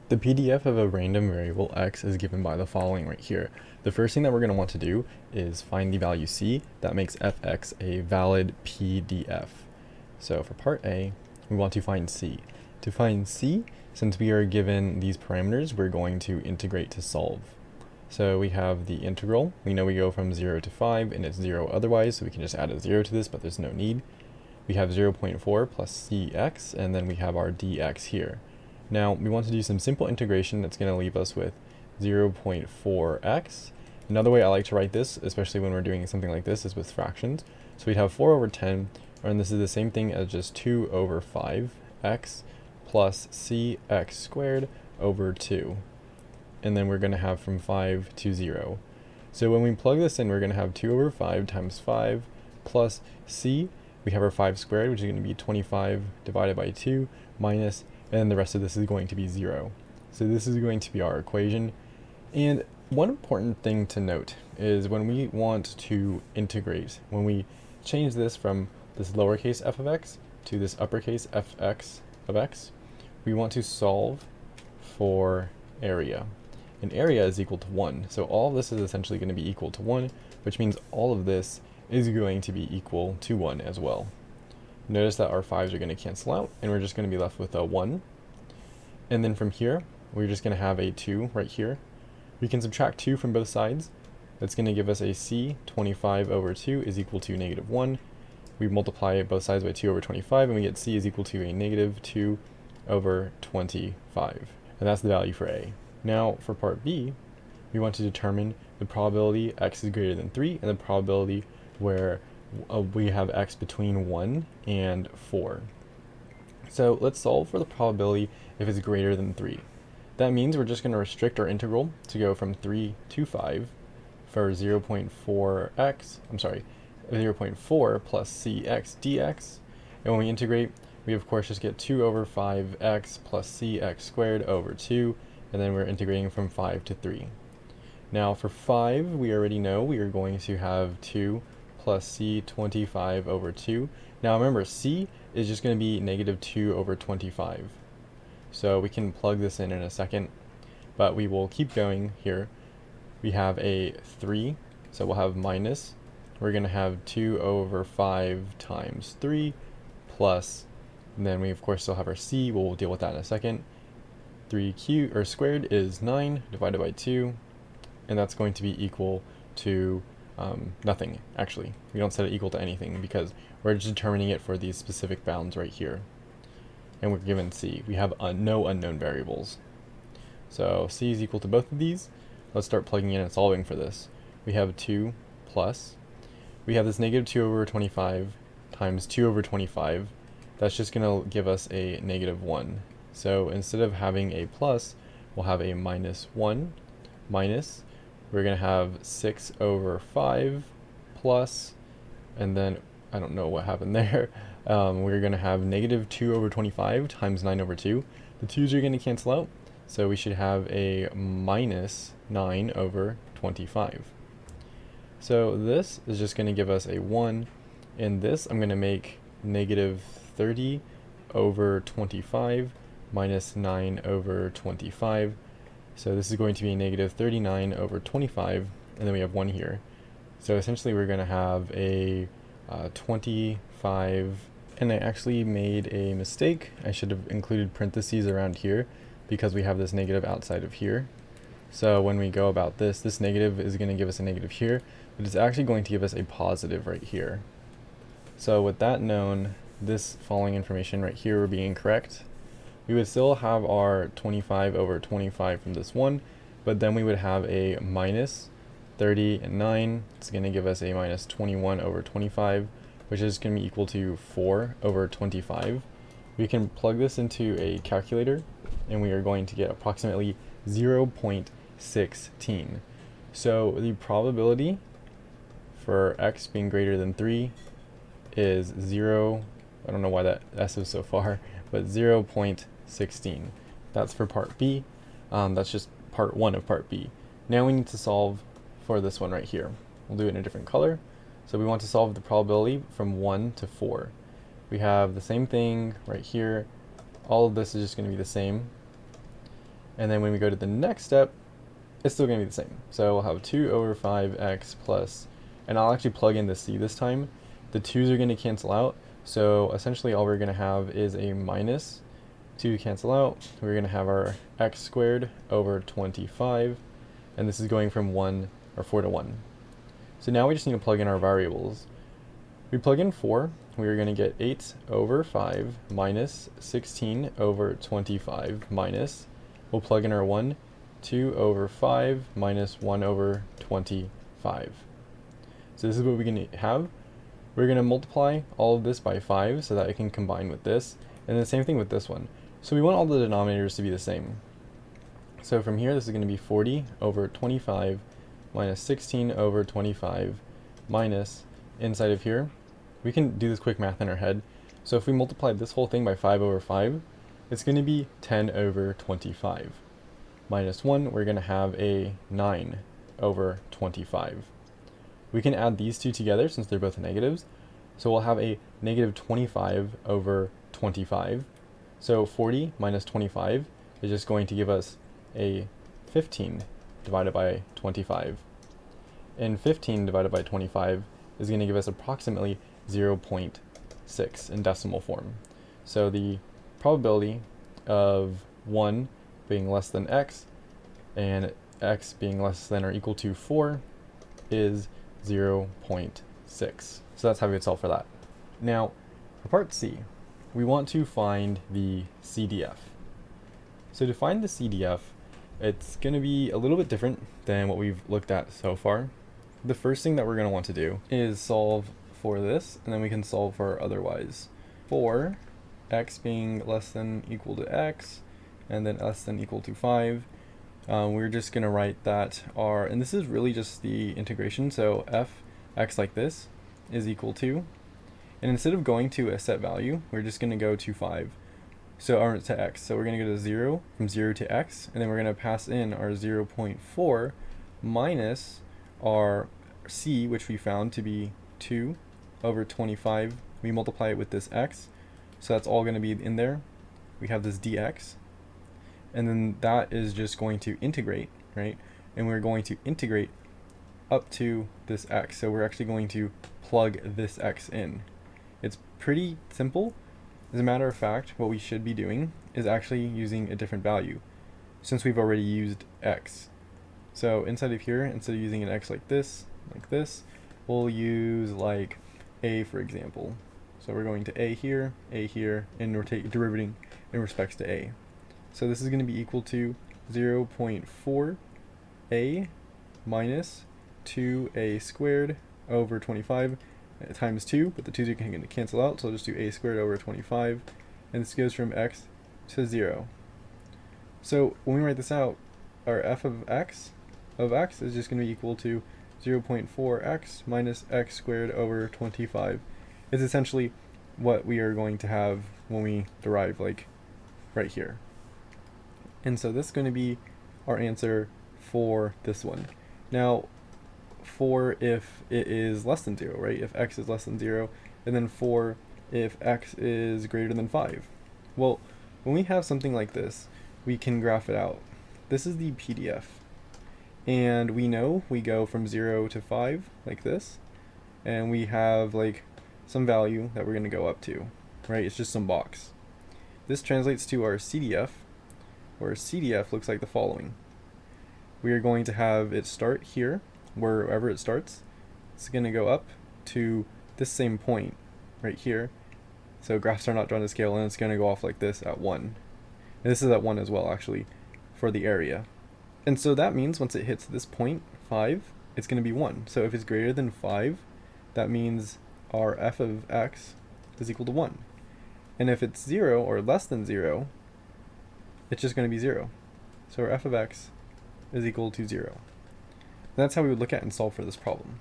The PDF of a random variable x is given by the following right here. The first thing that we're going to want to do is find the value c that makes fx a valid PDF. So for part A, we want to find c. To find c, since we are given these parameters, we're going to integrate to solve. So we have the integral. We know we go from 0 to 5, and it's 0 otherwise, so we can just add a 0 to this, but there's no need. We have 0.4 plus cx, and then we have our dx here. Now, we want to do some simple integration that's going to leave us with 0.4x. Another way I like to write this, especially when we're doing something like this, is with fractions. So we'd have 4 over 10, and this is the same thing as just 2 over 5x plus cx squared over 2. And then we're going to have from 5 to 0. So when we plug this in, we're going to have 2 over 5 times 5 plus c. We have our 5 squared, which is going to be 25 divided by 2 minus, and then the rest of this is going to be 0. So this is going to be our equation. And one important thing to note is when we want to integrate, when we change this from this lowercase f of x to this uppercase fx of x, we want to solve for area. And area is equal to 1. So all of this is essentially going to be equal to 1, which means all of this is going to be equal to 1 as well. Notice that our 5s are going to cancel out, and we're just going to be left with a 1. And then from here, we're just going to have a 2 right here. We can subtract 2 from both sides. That's going to give us a c. 25 over 2 is equal to negative 1. We multiply both sides by 2 over 25, and we get c is equal to a negative 2 over 25. And that's the value for A. Now, for part B, we want to determine the probability x is greater than 3 and the probability where we have x between 1 and 4. So let's solve for the probability if it's greater than 3. That means we're just going to restrict our integral to go from 3 to 5 for 0.4 plus cx dx. And when we integrate, we of course just get 2 over 5x plus cx squared over 2, and then we're integrating from 5 to 3. Now for 5, we already know we are going to have 2 plus c 25 over 2. Now remember, c is just going to be negative 2 over 25. So we can plug this in a second, but we will keep going here. We have a 3, so we'll have minus. We're going to have 2 over 5 times 3 plus, and then we of course still have our c. We'll deal with that in a second. 3 squared is 9 divided by 2, and that's going to be equal to nothing, actually. We don't set it equal to anything because we're just determining it for these specific bounds right here. And we're given c. We have no unknown variables. So c is equal to both of these. Let's start plugging in and solving for this. We have 2 plus. We have this negative 2 over 25 times 2 over 25. That's just going to give us a negative 1. So instead of having a plus, we'll have a minus 1 minus. We're going to have 6 over 5 plus, and then I don't know what happened there. We're going to have negative 2 over 25 times 9 over 2. The 2's are going to cancel out, so we should have a minus 9 over 25. So this is just going to give us a 1, and this I'm going to make negative 30 over 25 minus 9 over 25. So this is going to be a negative 39 over 25, and then we have 1 here. So essentially we're going to have a 25, and I actually made a mistake. I should have included parentheses around here because we have this negative outside of here. So when we go about this, this negative is going to give us a negative here, but it's actually going to give us a positive right here. So with that known, this following information right here would be incorrect. We would still have our 25 over 25 from this one, but then we would have a minus 30 and 9. It's going to give us a minus 21 over 25, which is going to be equal to 4 over 25. We can plug this into a calculator, and we are going to get approximately 0.16. So the probability for x being greater than 3 is 0. I don't know why that s is so far, but 0.16. That's for part B. That's just part 1 of part B. Now we need to solve for this one right here. We'll do it in a different color. So we want to solve the probability from 1 to 4. We have the same thing right here. All of this is just going to be the same. And then when we go to the next step, it's still going to be the same. So we'll have 2 over 5x plus, and I'll actually plug in the c this time. The 2's are going to cancel out, so essentially all we're going to have is a minus. 2 cancel out. We're going to have our x squared over 25, and this is going from 4 to 1. So now we just need to plug in our variables. We plug in 4, we're going to get 8 over 5 minus 16 over 25 minus, we'll plug in our 1, 2 over 5 minus 1 over 25. So this is what we're going to have. We're going to multiply all of this by 5 so that it can combine with this, and the same thing with this one. So we want all the denominators to be the same. So from here, this is going to be 40 over 25 minus 16 over 25 minus, inside of here, we can do this quick math in our head. So if we multiply this whole thing by 5 over 5, it's going to be 10 over 25. Minus 1, we're going to have a 9 over 25. We can add these two together since they're both negatives. So we'll have a negative 25 over 25. So 40 minus 25 is just going to give us a 15 divided by 25. And 15 divided by 25 is going to give us approximately 0.6 in decimal form. So the probability of 1 being less than x and x being less than or equal to 4 is 0.6. So that's how we would solve for that. Now, for part C, we want to find the CDF. So to find the CDF, it's going to be a little bit different than what we've looked at so far. The first thing that we're going to want to do is solve for this, and then we can solve for otherwise. For x being less than equal to x, and then less than equal to 5, we're just going to write that our, and this is really just the integration, so f(x) like this is equal to, and instead of going to a set value, we're just going to go to 5. Or to x. So we're going to go to 0, from 0 to x, and then we're going to pass in our 0.4 minus our c, which we found to be 2 over 25. We multiply it with this x, so that's all going to be in there. We have this dx, and then that is just going to integrate, right? And we're going to integrate up to this x, so we're actually going to plug this x in. It's pretty simple. As a matter of fact, what we should be doing is actually using a different value, since we've already used x. So inside of here, instead of using an x like this, we'll use like a, for example. So we're going to a here, and we're derivating in respects to a. So this is going to be equal to 0.4 a minus 2a squared over 25 times 2, but the 2's are going to cancel out, so I'll just do a squared over 25, and this goes from x to 0. So when we write this out, our f of x is just going to be equal to 0.4x minus x squared over 25. It's essentially what we are going to have when we derive, like right here. And so this is going to be our answer for this one. Now, for if it is less than 0, right? If x is less than 0, and then for if x is greater than 5. Well, when we have something like this, we can graph it out. This is the PDF. And we know we go from 0 to 5 like this, and we have like some value that we're going to go up to, right? It's just some box. This translates to our CDF, where CDF looks like the following. We are going to have it start here, wherever it starts. It's going to go up to this same point right here. So graphs are not drawn to scale, and it's going to go off like this at 1. And this is at 1 as well, actually, for the area. And so that means once it hits this point, 5, it's going to be 1. So if it's greater than 5, that means our f of x is equal to 1. And if it's 0 or less than 0, it's just going to be 0. So our f of x is equal to 0. And that's how we would look at and solve for this problem.